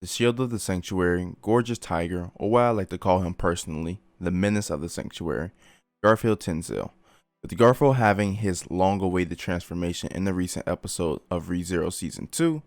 The shield of the sanctuary, gorgeous tiger, or what I like to call him personally, the menace of the sanctuary, Garfiel Tinsel. With Garfiel having his long-awaited transformation in the recent episode of ReZero Season 2,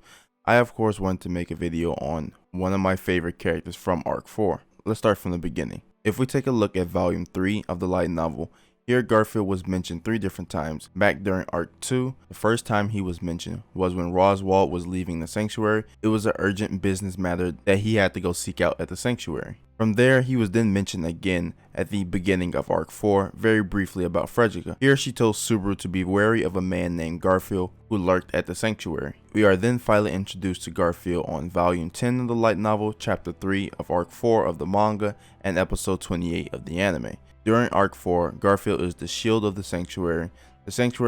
I of course wanted to make a video on one of my favorite characters from Arc 4. Let's start from the beginning. If we take a look at Volume 3 of the light novel, here Garfiel was mentioned 3 different times. Back during Arc 2, the first time he was mentioned was when Roswald was leaving the sanctuary. It was an urgent business matter that he had to go seek out at the sanctuary. From there, he was then mentioned again at the beginning of Arc 4, very briefly about Frederica. Here she told Subaru to be wary of a man named Garfiel who lurked at the sanctuary. We are then finally introduced to Garfiel on Volume 10 of the light novel, Chapter 3 of Arc 4 of the manga, and Episode 28 of the anime. During Arc 4, Garfiel is the shield of the sanctuary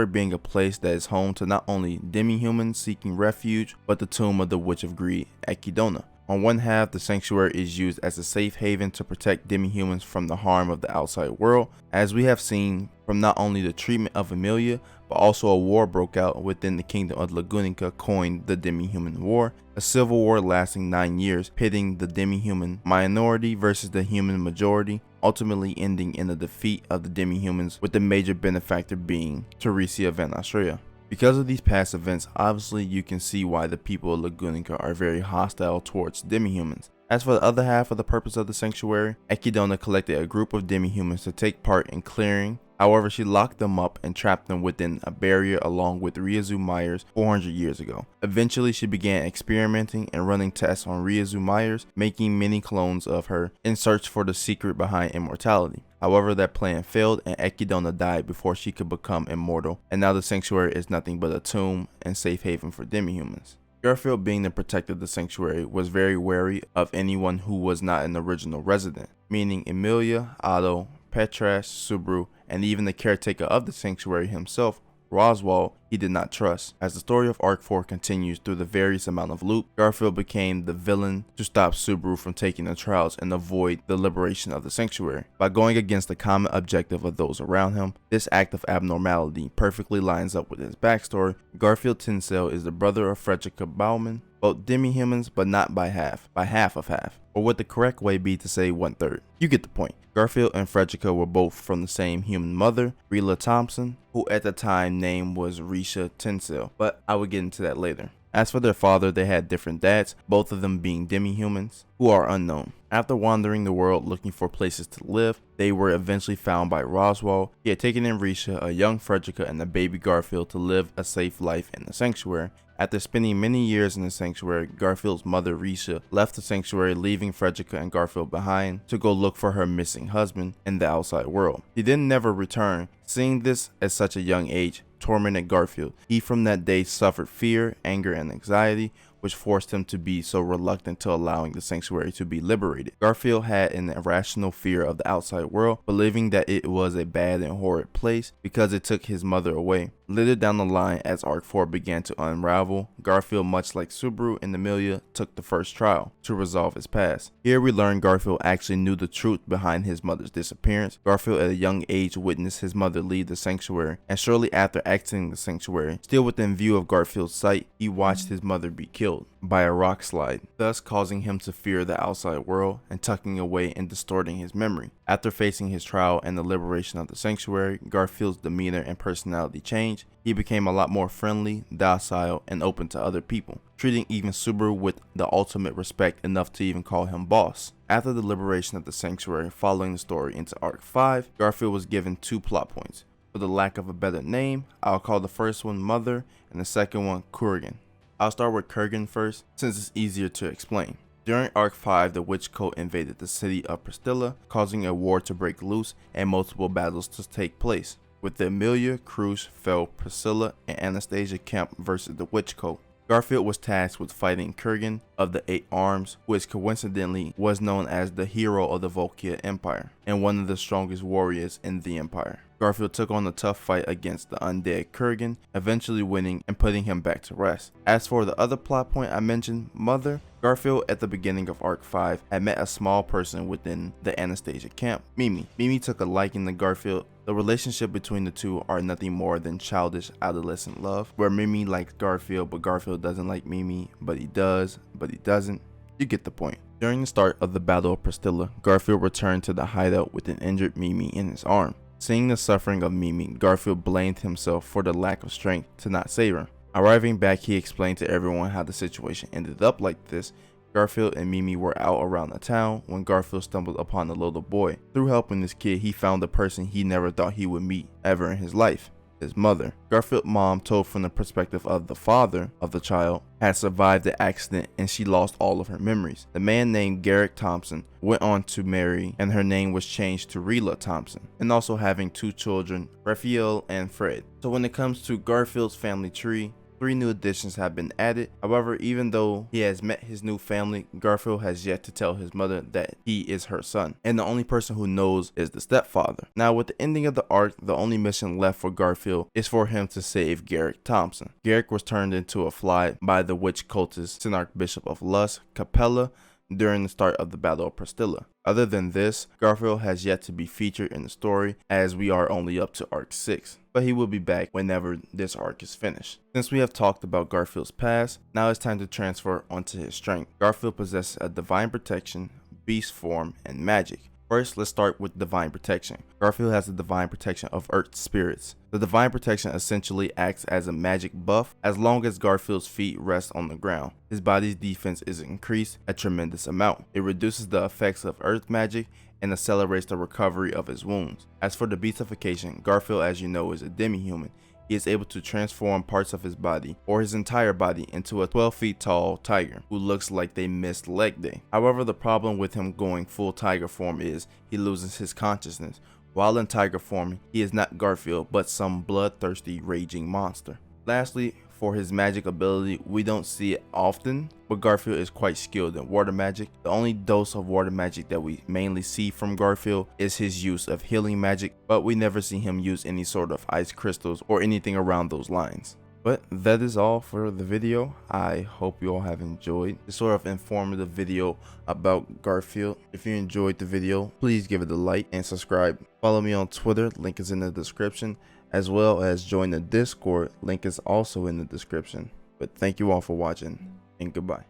being a place that is home to not only demi-humans seeking refuge, but the tomb of the Witch of Greed, Echidna. On one half, the sanctuary is used as a safe haven to protect demi-humans from the harm of the outside world, as we have seen from not only the treatment of Emilia, but also a war broke out within the kingdom of Lagunica, coined the Demi-Human War, a civil war lasting 9 years, pitting the demi-human minority versus the human majority, ultimately ending in the defeat of the demi-humans, with the major benefactor being Teresia Van Astrea. Because of these past events, obviously you can see why the people of Lagunica are very hostile towards demi-humans. As for the other half of the purpose of the sanctuary, Echidna collected a group of demi-humans to take part in clearing. However, she locked them up and trapped them within a barrier along with Ryazu Myers 400 years ago. Eventually, she began experimenting and running tests on Ryazu Myers, making many clones of her in search for the secret behind immortality. However, that plan failed and Echidna died before she could become immortal, and now the sanctuary is nothing but a tomb and safe haven for demi-humans. Garfiel, being the protector of the sanctuary, was very wary of anyone who was not an original resident, meaning Emilia, Otto, Petrash, Subaru, and even the caretaker of the sanctuary himself, Roswald, he did not trust. As the story of Arc 4 continues through the various amount of loop, Garfiel became the villain to stop Subaru from taking the trials and avoid the liberation of the sanctuary. By going against the common objective of those around him, this act of abnormality perfectly lines up with his backstory. Garfiel Tinsel is the brother of Frederica Bauman, both demi-humans but not by half of half. Or would the correct way be to say 1/3? You get the point. Garfiel and Frederica were both from the same human mother, Rila Thompson, who at the time name was Risha Tinsel, but I will get into that later. As for their father, they had different dads, both of them being demi-humans, who are unknown. After wandering the world looking for places to live, they were eventually found by Roswald. He had taken in Risha, a young Frederica, and a baby Garfiel to live a safe life in the sanctuary. After spending many years in the sanctuary, Garfield's mother Risha left the sanctuary, leaving Frederica and Garfield behind to go look for her missing husband in the outside world. He then never returned. Seeing this at such a young age tormented Garfield. He from that day suffered fear, anger, and anxiety, which forced him to be so reluctant to allowing the sanctuary to be liberated. Garfield had an irrational fear of the outside world, believing that it was a bad and horrid place because it took his mother away. Later down the line, as Arc 4 began to unravel, Garfield, much like Subaru and Emilia, took the first trial to resolve his past. Here we learn Garfield actually knew the truth behind his mother's disappearance. Garfield at a young age witnessed his mother leave the sanctuary, and shortly after exiting the sanctuary, still within view of Garfield's sight, he watched his mother be killed by a rock slide, thus causing him to fear the outside world and tucking away and distorting his memory. After facing his trial and the liberation of the sanctuary, Garfield's demeanor and personality changed. He became a lot more friendly, docile, and open to other people, treating even Subaru with the ultimate respect, enough to even call him boss. After the liberation of the sanctuary, following the story into Arc 5, Garfield was given 2 plot points. For the lack of a better name, I'll call the first one Mother and the second one Kurgan. I'll start with Kurgan first, since it's easier to explain. During Arc 5, the Witch Cult invaded the city of Priscilla, causing a war to break loose and multiple battles to take place, with the Emilia, Cruz, Fel, Priscilla, and Anastasia Kemp versus the Witch Cult. Garfield was tasked with fighting Kurgan of the 8 Arms, which coincidentally was known as the hero of the Volkia Empire, and one of the strongest warriors in the empire. Garfield took on a tough fight against the undead Kurgan, eventually winning and putting him back to rest. As for the other plot point I mentioned, Mother, Garfield at the beginning of Arc 5 had met a small person within the Anastasia camp, Mimi. Mimi took a liking to Garfield. The relationship between the two are nothing more than childish adolescent love, where Mimi likes Garfield but Garfield doesn't like Mimi, but he does, but he doesn't. You get the point. During the start of the Battle of Pristilla, Garfield returned to the hideout with an injured Mimi in his arm. Seeing the suffering of Mimi, Garfield blamed himself for the lack of strength to not save her. Arriving back, he explained to everyone how the situation ended up like this. Garfield and Mimi were out around the town when Garfield stumbled upon a little boy. Through helping this kid, he found the person he never thought he would meet ever in his life. His mother. Garfield's mom told from the perspective of the father of the child had survived the accident and she lost all of her memories. The man named Garrett Thompson went on to marry and her name was changed to Rela Thompson, and also having 2 children, Raphael and Fred. So when it comes to Garfield's family tree, 3 new additions have been added. However, even though he has met his new family, Garfield has yet to tell his mother that he is her son, and the only person who knows is the stepfather. Now, with the ending of the arc, the only mission left for Garfield is for him to save Garrett Thompson. Garrett was turned into a fly by the witch cultist Synarch Bishop of Lust, Capella, during the start of the Battle of Pristilla. Other than this, Garfield has yet to be featured in the story, as we are only up to arc 6, but he will be back whenever this arc is finished. Since we have talked about Garfield's past, now it's time to transfer onto his strength. Garfield possesses a divine protection, beast form, and magic. First, let's start with divine protection. Garfield has the divine protection of earth spirits. The divine protection essentially acts as a magic buff as long as Garfield's feet rest on the ground. His body's defense is increased a tremendous amount. It reduces the effects of earth magic and accelerates the recovery of his wounds. As for the beastification, Garfield, as you know, is a demi-human. He is able to transform parts of his body or his entire body into a 12 feet tall tiger who looks like they missed leg day. However, the problem with him going full tiger form is he loses his consciousness. While in tiger form, he is not Garfield but some bloodthirsty raging monster. Lastly, for his magic ability, we don't see it often, but Garfield is quite skilled in water magic. The only dose of water magic that we mainly see from Garfield is his use of healing magic, but we never see him use any sort of ice crystals or anything around those lines. But that is all for the video. I hope you all have enjoyed this sort of informative video about Garfield. If you enjoyed the video, please give it a like and subscribe. Follow me on Twitter, link is in the description, as well as join the Discord, link is also in the description. But thank you all for watching, and goodbye.